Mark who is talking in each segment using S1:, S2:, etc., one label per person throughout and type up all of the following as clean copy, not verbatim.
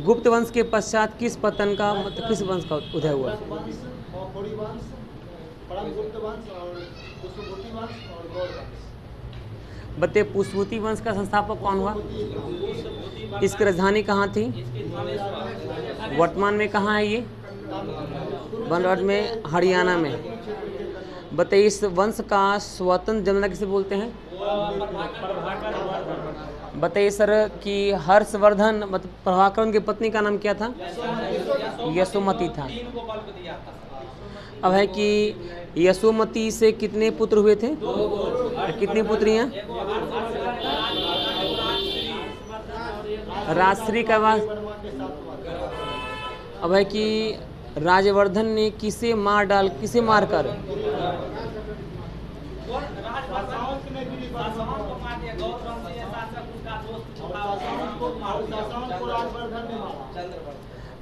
S1: गुप्त वंश के पश्चात किस पतन का मतलब किस वंश का उदय हुआ? बताइए पुष्पवती वंश का संस्थापक कौन हुआ? इसकी राजधानी कहाँ थी? वर्तमान में कहाँ है ये? बनरड में, हरियाणा में। बताइए इस वंश का स्वतंत्र जनता किसे बोलते हैं? बताइए सर कि हर्षवर्धन मतलब प्रभाकर की पत्नी का नाम क्या था? यशोमती था। अब है कि यशोमती से कितने पुत्र हुए थे? कितनी पुत्रियां? राजश्री का बाद। अब है कि राजवर्धन ने किसे मारकर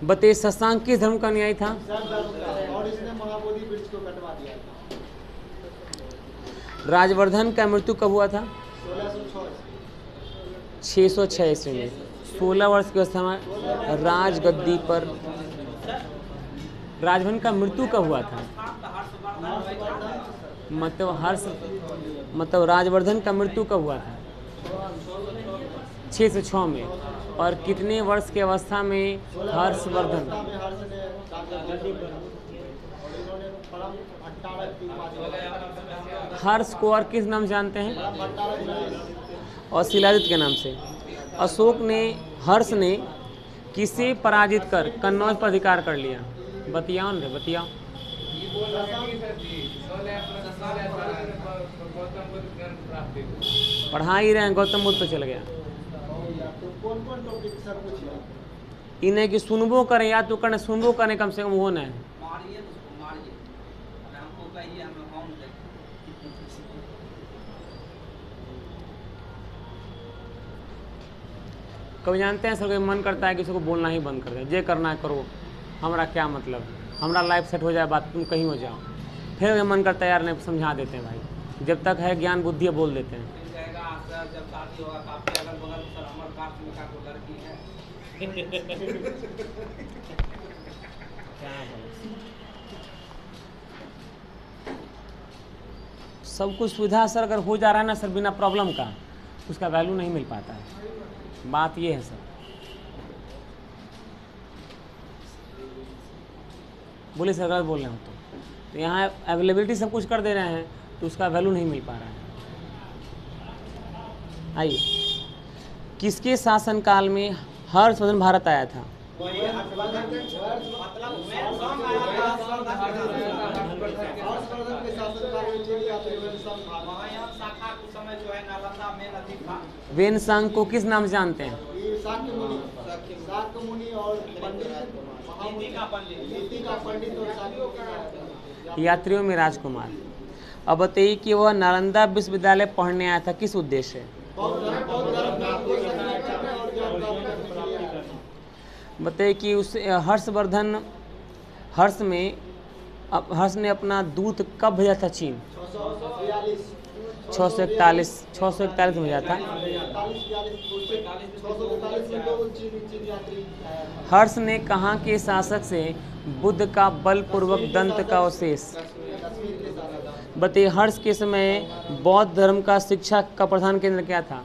S1: बताइए शशांक किस धर्म का अनुयायी था?
S2: और इसने महाबोधि वृक्ष को कटवा दिया था।
S1: राजवर्धन का मृत्यु कब हुआ था? 606 ईस्वी में। 16 वर्ष की अवस्था में राजगद्दी पर। राजवर्धन का मृत्यु कब हुआ था? मतलब राजवर्धन का मृत्यु कब हुआ था? 606 में। और कितने वर्ष की अवस्था में हर्षवर्धन? हर्ष को और किस नाम जानते हैं? और शिलाजित के नाम से। अशोक ने हर्ष ने किसे पराजित कर कन्नौज पर अधिकार कर लिया? बतियाओ न रे बतियाओ। पढ़ा ही रहे हैं, गौतम बुद्ध पे चल गया। इन्हें कि सुनबो करें या तो करने सुनबो करें कम से कम वो नहीं। कभी जानते हैं सर कोई मन करता है कि उसको बोलना ही बंद कर दे, जे करना है करो, हमारा क्या मतलब, हमारा लाइफ सेट हो जाए बात, तुम कहीं हो जाओ। फिर मन करता है यार नहीं समझा देते हैं भाई, जब तक है ज्ञान बुद्धि बोल देते हैं। सब कुछ सुविधा सर अगर हो जा रहा है ना सर बिना प्रॉब्लम का, उसका वैल्यू नहीं मिल पाता है। बात ये है सर। बोले सर गलत बोल रहे हो तो यहाँ अवेलेबिलिटी सब कुछ कर दे रहे हैं तो उसका वैल्यू नहीं मिल पा रहा है। आइए, किसके शासनकाल में हर्षवर्धन भारत आया था? वेनसांग को किस नाम से जानते हैं? यात्रियों में राजकुमार। अब बताइए कि वह नालंदा विश्वविद्यालय पढ़ने आया था किस उद्देश्य से? बताइए कि उस हर्ष ने अपना दूत कब भेजा था चीन? 641 में भेजा था। हर्ष ने कहाँ के शासक से बुद्ध का बलपूर्वक दंत का अवशेष? बताइए हर्ष के समय बौद्ध धर्म का शिक्षा का प्रधान केंद्र क्या था?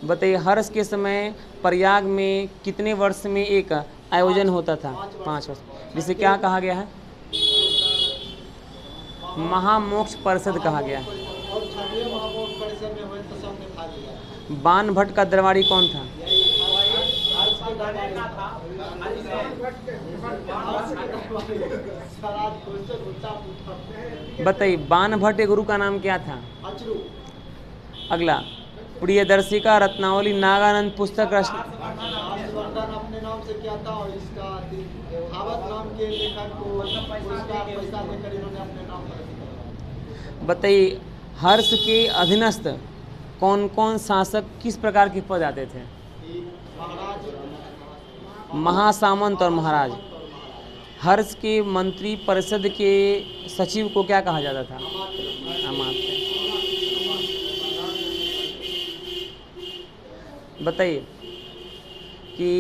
S1: बताइए हर्ष के समय प्रयाग में कितने वर्ष में एक आयोजन होता था? 5 वर्ष, जिसे क्या कहा गया है? महामोक्ष परिषद कहा गया है। बाणभट्ट का दरबारी कौन था? बताइए बाणभट्ट के गुरु का नाम क्या था? अगला, प्रियदर्शिका रत्नावली नागानंद पुस्तक रचना अपने नाम से किया था और इसका भागवत नाम के लेखक को पुरस्कार पैसा देकर इन्होंने अपने नाम पर। बताइए हर्ष के अधीनस्थ कौन कौन शासक किस प्रकार के पद आते थे? महासामंत और महाराज। हर्ष के मंत्री परिषद के सचिव को क्या कहा जाता था? अमात्य। बताइए कि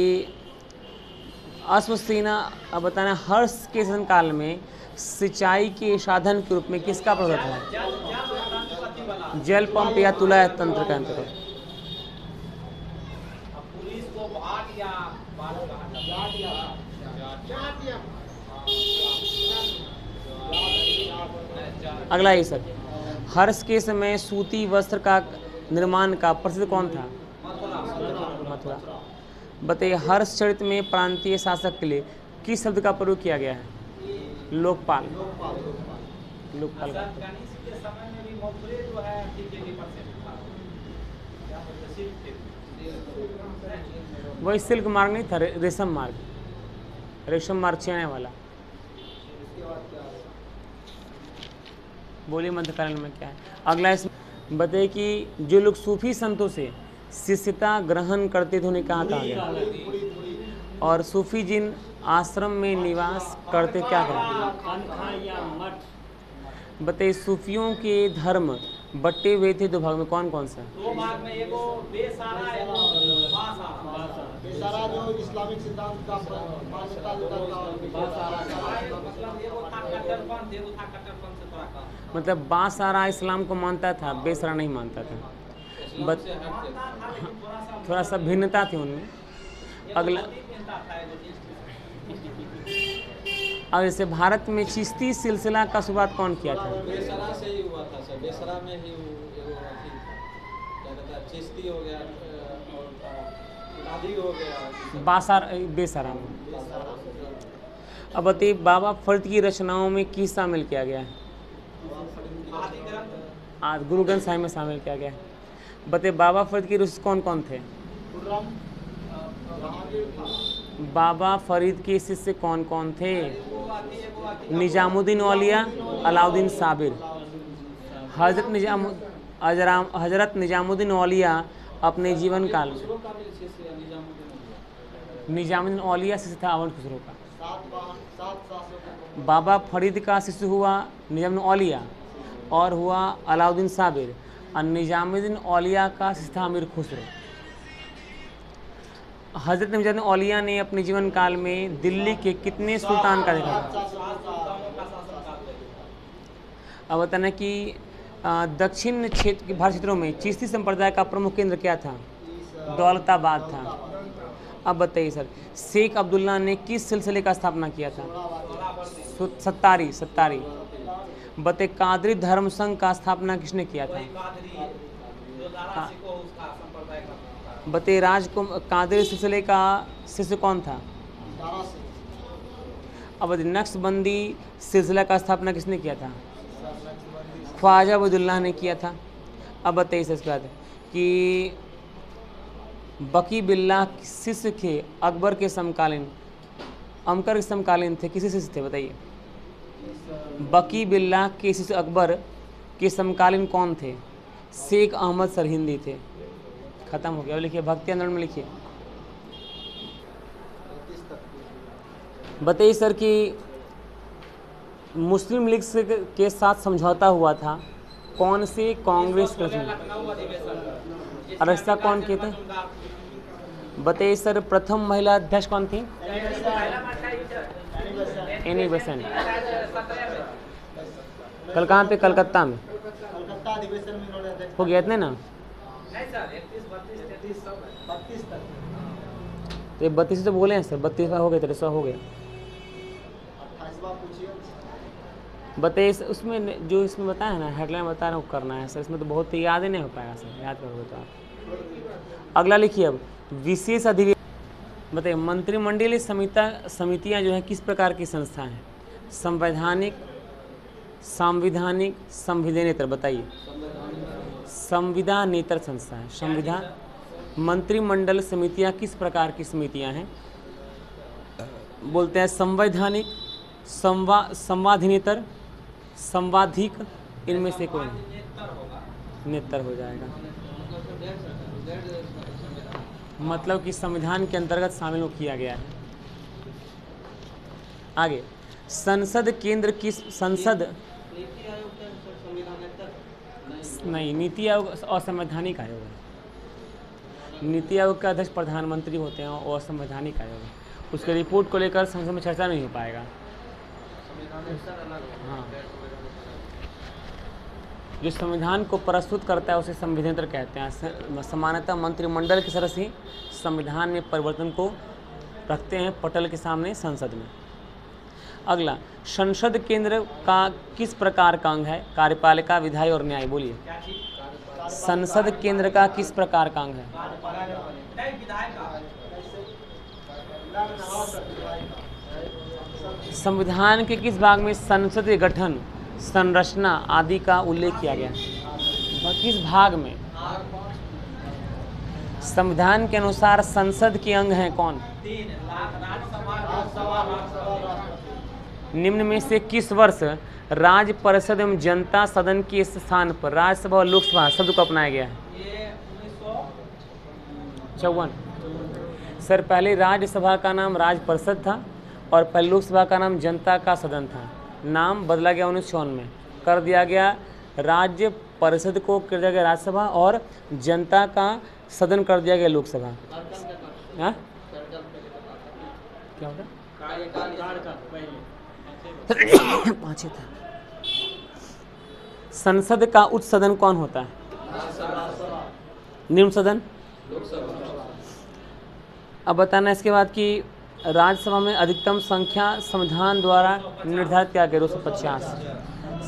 S1: अश्वसेना, अब बताना, हर्ष के शासन काल में सिंचाई के साधन के रूप में किसका प्रयोग होता है? जल पंप या तुला तंत्र का अंतर्गत। अगला ही सर, हर्ष के समय सूती वस्त्र का निर्माण का प्रसिद्ध कौन था? मथुरा। बताइए, हर्ष चरित में प्रांतीय शासक के लिए किस शब्द का प्रयोग किया गया है? लोकपाल। लोकपाल वही सिल्क मार्ग नहीं था, रेशम मार्ग, रेशम मार्ग छेने वाला। बोलिए मध्यकालीन में क्या है? अगला इसमें बताइए कि जो लोग सूफी संतों से शिष्यता ग्रहण करते थे उन्हें कहा गया? और सूफी जिन आश्रम में निवास करते क्या कहा? बताइए, सूफियों के धर्म बटे हुए थे दो भाग में, कौन कौन सा?
S2: दो भाग में, एगो बेसारा एगो बासारा। बेसारा जो इस्लामिक सिद्धांत का मान्यता देता था, मतलब एगो था कट्टरपंथ, एगो था कट्टरपंथ से थोड़ा कम।
S1: मतलब बासारा इस्लाम को मानता था, बेसरा नहीं मानता था। थोड़ा सा भिन्नता थी उनमें। अगला, अब जैसे भारत में चिश्ती सिलसिला का शुरुआत कौन किया था?
S2: बेसरा से ही हुआ था सर, बेसरा में ही एगो अथी था, क्या कहता है, चिश्ती हो गया और कादरी हो गया,
S1: बासार बेसरा में। अब बताइए, बाबा फरीद की रचनाओं में किस शामिल किया गया है? आज गुरु ग्रंथ साहिब में शामिल किया गया है। बताइए, बाबा फरीद के शिष्य कौन कौन थे? बाबा फरीद के शिष्य कौन कौन थे? निजामुद्दीन औलिया, अलाउद्दीन साबिर। हजरत निजामुद्दीन औलिया अपने जीवन काल में, निजामुद्दीन औलिया शिष्य था अवध खुसरो का। बाबा फरीद का शिष्य हुआ निजामुद्दीन औलिया और हुआ अलाउद्दीन साबिर, और निजामुद्दीन औलिया का शिष्य था अमीर खुसरो। हजरत निजामुद्दीन औलिया ने अपने जीवन काल में दिल्ली के कितने सुल्तान का देखा था? अब बताना कि दक्षिण क्षेत्र के भारत क्षेत्रों में चिश्ती संप्रदाय का प्रमुख केंद्र क्या था? दौलताबाद था। अब बताइए सर, शेख अब्दुल्ला ने किस सिलसिले का स्थापना किया था? सत्तारी। बताइए, कादरी धर्म संघ का स्थापना किसने किया था? बताइए, कादरी सिलसिले का शिष्य कौन था? अब नक्शबंदी सिलसिला का स्थापना किसने किया था? ख्वाजा अब्दुल्लाह ने किया था। अब बताइए इसके बाद कि बकी बिल्लाह शिष्य थे अकबर के समकालीन, अमकर के समकालीन थे, किसी शिष्य थे? बताइए, बकी बिल्लाह के शिष्य अकबर के समकालीन कौन थे? शेख अहमद सरहिंदी थे। खत्म हो गया। अब लिखिए, भक्ति आंदोलन में लिखिए। बताइए सर कि मुस्लिम लीग के साथ समझौता हुआ था कौन से कांग्रेस के? अध्यक्षता कौन किए थे? बताइए सर, प्रथम महिला अध्यक्ष कौन थी? Annie Besant. कल कहाँ पे? कलकत्ता में।
S2: कलकत्ता अधिवेशन में इन्होंने अध्यक्ष
S1: हो गया इतने ना?
S2: नहीं सर, 31, 32, 33 सब 32 तक।
S1: तो ये 32 तो बोले हैं सर, 32 हो गए, 33 हो गए।
S2: 28वां पूछिए।
S1: बताइए उसमें जो इसमें बताया है ना, हेडलाइन बता रहा हूँ, करना है सर। इसमें तो बहुत ही याद ही नहीं हो पाएगा सर, याद करोगे तो आप। अगला लिखिए, अब विशेष अधिवेशन। बताइए, मंत्रिमंडलीय समितियाँ जो हैं किस प्रकार की संस्था हैं? संवैधानिक, सांविधानिक, संविधानेतर। बताइए, संविधानेतर संस्था है। संविधान मंत्रिमंडल समितियां किस प्रकार की समितियां हैं? बोलते हैं संवैधानिक, संवादिनेतर, संवाधिक, इनमें से कोई नहीं। नेतर हो जाएगा, मतलब कि संविधान के अंतर्गत शामिल किया गया है। आगे, संसद केंद्र किस? संसद नहीं, नीति आयोग असंवैधानिक आयोग है। नीति आयोग के अध्यक्ष प्रधानमंत्री होते हैं और संवैधानिक आयोग है। उसके रिपोर्ट को लेकर संसद में चर्चा नहीं हो पाएगा। हाँ, जो संविधान को प्रस्तुत करता है उसे संविधान कहते हैं। सामान्यतः मंत्रिमंडल के सदस्य ही संविधान में परिवर्तन को रखते हैं पटल के सामने संसद में। अगला, संसद केंद्र का किस प्रकार का अंग है? कार्यपालिका, विधायी और न्याय। बोलिए, संसद केंद्र का किस प्रकार का अंग है? संविधान के किस भाग में संसदीय गठन, संरचना आदि का उल्लेख किया गया? किस भाग में? संविधान के अनुसार संसद के अंग हैं कौन? निम्न में से किस वर्ष राज्य परिषद एवं जनता सदन के स्थान पर राज्यसभा और लोकसभा शब्द को अपनाया गया है? 1954। सर, पहले राज्यसभा का नाम राज्य परिषद था और पहले लोकसभा का नाम जनता का सदन था। नाम बदला गया 1954 में, कर दिया गया राज्य परिषद को कर दिया गया राज्यसभा और जनता का सदन कर दिया गया लोकसभा। हाँ, क्या होता? पांचवें था। संसद का उच्च सदन कौन होता है? निम्न सदन। अब बताना इसके बाद कि राज्यसभा में अधिकतम संख्या संविधान द्वारा निर्धारित किया गया 250।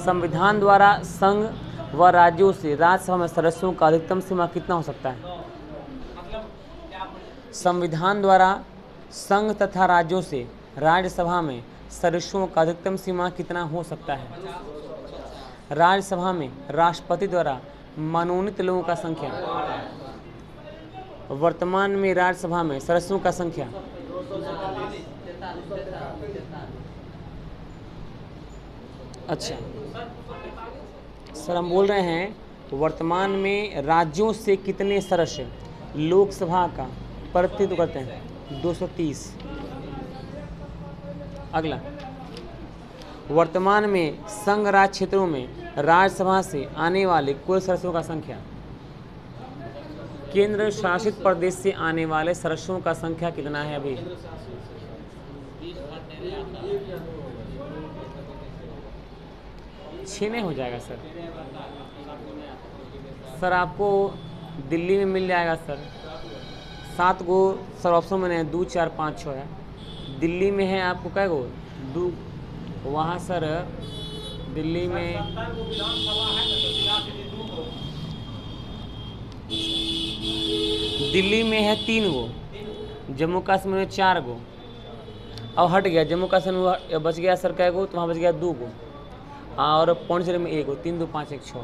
S1: संविधान द्वारा संघ व राज्यों से राज्यसभा में सदस्यों का अधिकतम सीमा कितना हो सकता है? संविधान द्वारा संघ तथा राज्यों से राज्यसभा में सदस्यों का अधिकतम सीमा कितना हो सकता है? राज्यसभा में राष्ट्रपति द्वारा मनोनीत लोगों का संख्या, वर्तमान में राज्यसभा में सदस्यों का संख्या, अच्छा सर, हम बोल रहे हैं वर्तमान में राज्यों से कितने सदस्य लोकसभा का प्रतिनिधित्व करते हैं? 230। अगला, वर्तमान में संघ राज्य क्षेत्रों में राज्यसभा से आने वाले कुल सदस्यों का संख्या, केंद्र शासित प्रदेश से आने वाले सदस्यों का संख्या कितना है अभी? 6 में हो जाएगा सर। सर आपको दिल्ली में मिल जाएगा सर 7 गो सर ऑप्शन में है, 2 4 5 6 है। दिल्ली में है आपको कै गो? 2। वहाँ सर दिल्ली में है 3 गो, जम्मू कश्मीर में 4 गो, अब हट गया जम्मू कश्मीर में बच गया सर कै गो? तो वहाँ बच गया 2 गो और पौंडीचेरी में 1 गो। 3 2 5 1 6।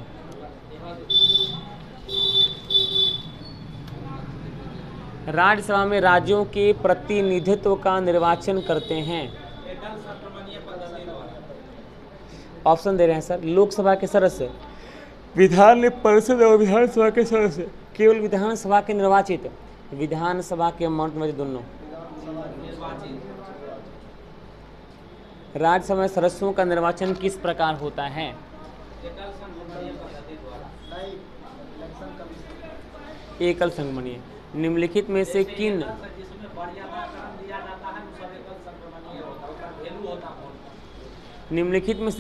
S1: राज्यसभा में राज्यों के प्रतिनिधित्व का निर्वाचन करते हैं। ऑप्शन दे रहे हैं सर। लोकसभा के सदस्य, विधान परिषद और विधानसभा के सदस्य, केवल विधानसभा के निर्वाचित, विधानसभा के मंत्री दोनों। राज्यसभा में सदस्यों का निर्वाचन किस प्रकार होता है? एकल संगमनीय। निम्नलिखित में से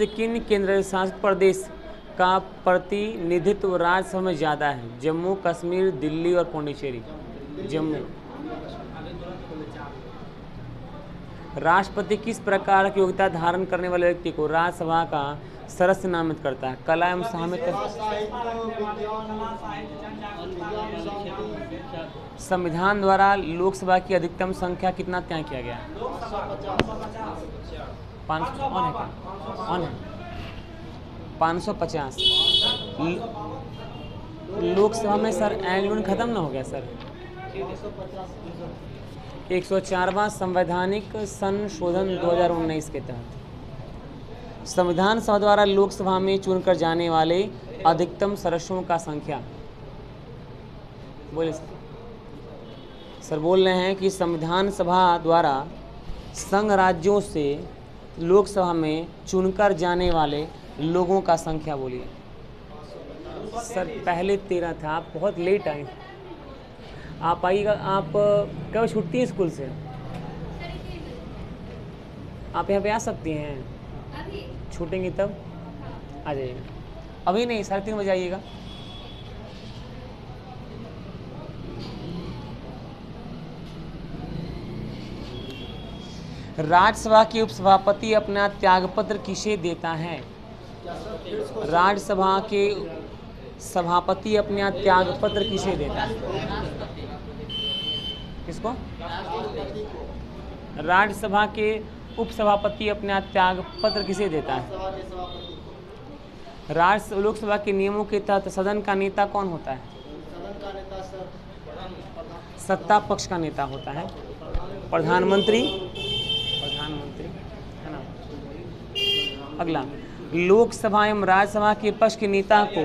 S1: किन केंद्र शासित प्रदेश का प्रतिनिधित्व राज्यसभा में ज़्यादा है? जम्मू कश्मीर, दिल्ली और पौंडीचेरी। जम्मू। राष्ट्रपति किस प्रकार की योग्यता धारण करने वाले व्यक्ति को राज्यसभा का सदस्य नामित करता है? कला एवं साहित्य। संविधान द्वारा लोकसभा की अधिकतम संख्या कितना तय किया गया? 550। लोकसभा में सर एंग्लोन खत्म ना हो गया सर। 104वां संवैधानिक संशोधन 2019 के तहत संविधान सभा द्वारा लोकसभा में चुनकर जाने वाले अधिकतम सदस्यों का संख्या। बोले सर बोल रहे हैं कि संविधान सभा द्वारा संघ राज्यों से लोकसभा में चुनकर जाने वाले लोगों का संख्या। बोलिए सर। पहले 13 था, आप बहुत लेट आए। आप आइएगा। आप कब छुट्टी है स्कूल से? आप यहाँ पे आ सकती हैं, छूटेंगी तब आ जाइएगा। अभी नहीं, 3:30 बजे आइएगा। राज्यसभा के उपसभापति अपना त्यागपत्र किसे देता है? राज्यसभा के सभापति अपना त्यागपत्र किसे देता है? किसको? राज्यसभा के उपसभापति अपना त्यागपत्र किसे देता है? लोकसभा के नियमों के तहत सदन का नेता कौन होता है? सत्ता पक्ष का नेता होता है प्रधानमंत्री है ना। अगला, लोकसभा एवं राज्यसभा के पक्ष के नेता को